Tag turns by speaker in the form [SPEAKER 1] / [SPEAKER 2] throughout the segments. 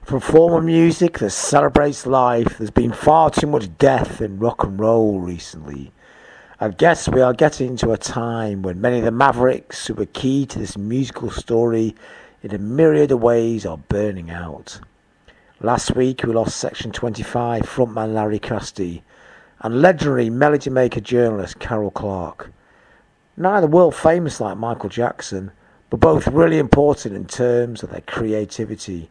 [SPEAKER 1] From form of music that celebrates life, there's been far too much death in rock and roll recently. I guess we are getting into a time when many of the mavericks who were key to this musical story in a myriad of ways are burning out. Last week we lost Section 25 frontman Larry Cassidy and legendary melody maker journalist Carol Clark. Neither world famous like Michael Jackson, but both really important in terms of their creativity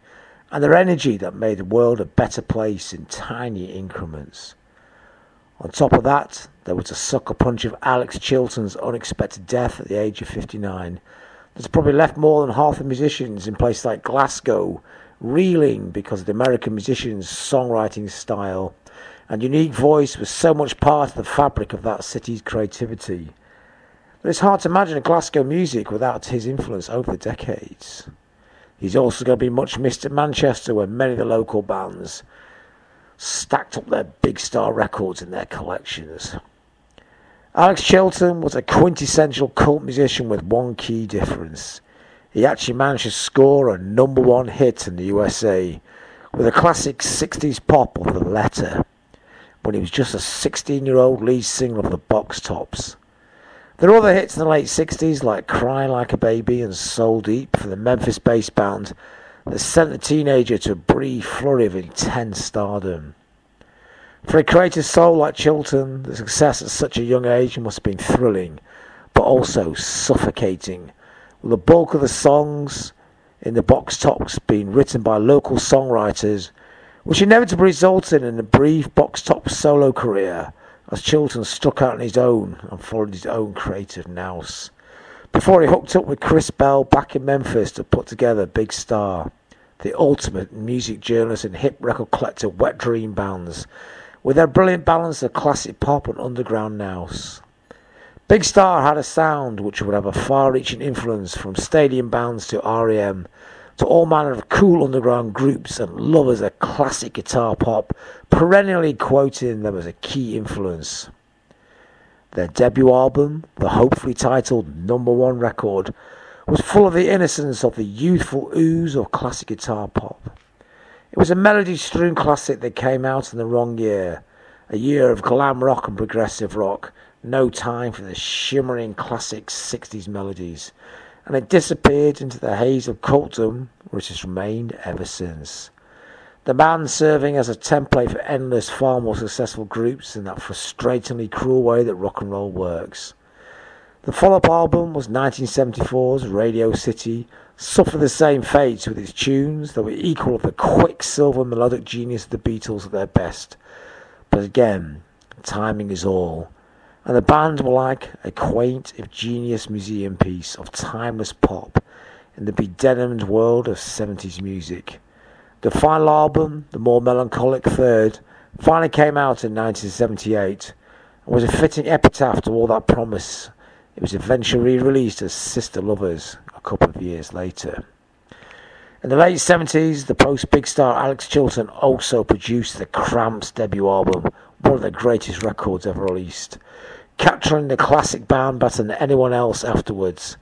[SPEAKER 1] and their energy that made the world a better place in tiny increments. On top of that, there was a sucker punch of Alex Chilton's unexpected death at the age of 59. That's probably left more than half the musicians in places like Glasgow reeling because of the American musician's songwriting style and unique voice was so much part of the fabric of that city's creativity. But it's hard to imagine a Glasgow music without his influence over the decades. He's also going to be much missed at Manchester, where many of the local bands stacked up their big star records in their collections. Alex Chilton was a quintessential cult musician with one key difference. He actually managed to score a #1 hit in the USA with a classic 60s pop of The Letter, when he was just a 16-year-old lead singer of the Box Tops. There are other hits in the late 60s like Cry Like a Baby and Soul Deep for the Memphis-based band that sent the teenager to a brief flurry of intense stardom. For a creative soul like Chilton, the success at such a young age must have been thrilling, but also suffocating, with the bulk of the songs in the Box Tops being written by local songwriters, which inevitably resulted in a brief Box Tops solo career, as Chilton struck out on his own and followed his own creative nous, before he hooked up with Chris Bell back in Memphis to put together Big Star, the ultimate music journalist and hip record collector wet dream bands, with their brilliant balance of classic pop and underground nous. Big Star had a sound which would have a far-reaching influence from stadium bands to R.E.M. to all manner of cool underground groups and lovers of classic guitar pop, perennially quoting them as a key influence. Their debut album, the hopefully titled #1 record, was full of the innocence of the youthful ooze of classic guitar pop. It was a melody-strewn classic that came out in the wrong year, a year of glam rock and progressive rock, no time for the shimmering classic 60s melodies, and it disappeared into the haze of cultdom, which has remained ever since. The band serving as a template for endless, far more successful groups in that frustratingly cruel way that rock and roll works. The follow-up album was 1974's Radio City, suffered the same fate with its tunes that were equal of the quicksilver melodic genius of the Beatles at their best. But again, timing is all, and the band were like a quaint, if genius, museum piece of timeless pop in the bedenimed world of 70s music. The final album, the more melancholic third, finally came out in 1978 and was a fitting epitaph to all that promise. It was eventually released as Sister Lovers a couple of years later. In the late 70s, the post-Big Star Alex Chilton also produced the Cramps debut album, one of the greatest records ever released, capturing the classic band better than anyone else afterwards,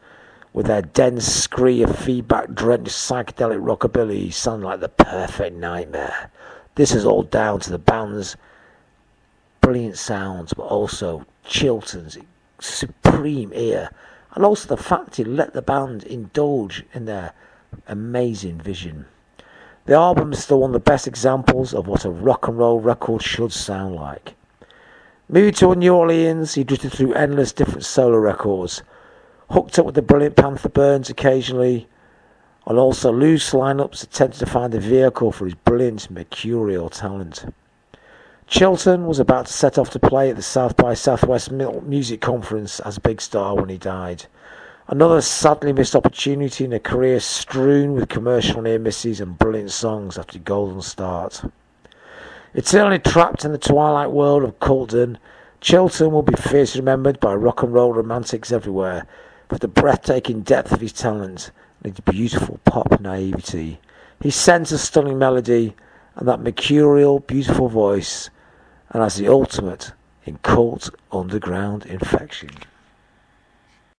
[SPEAKER 1] with their dense scree of feedback-drenched psychedelic rockabilly sounding like the perfect nightmare. This is all down to the band's brilliant sounds, but also Chilton's supreme ear, and also the fact he let the band indulge in their amazing vision. The album is still one of the best examples of what a rock and roll record should sound like. Moving to New Orleans, he drifted through endless different solo records, hooked up with the brilliant Panther Burns occasionally, and also loose lineups attempted to find a vehicle for his brilliant mercurial talent. Chilton was about to set off to play at the South by Southwest Music Conference as Big Star when he died. Another sadly missed opportunity in a career strewn with commercial near misses and brilliant songs after a golden start. Eternally trapped in the twilight world of cultdom, Chilton will be fiercely remembered by rock and roll romantics everywhere for the breathtaking depth of his talent and his beautiful pop naivety, his sense of stunning melody, and that mercurial, beautiful voice, and as the ultimate in cult underground infection.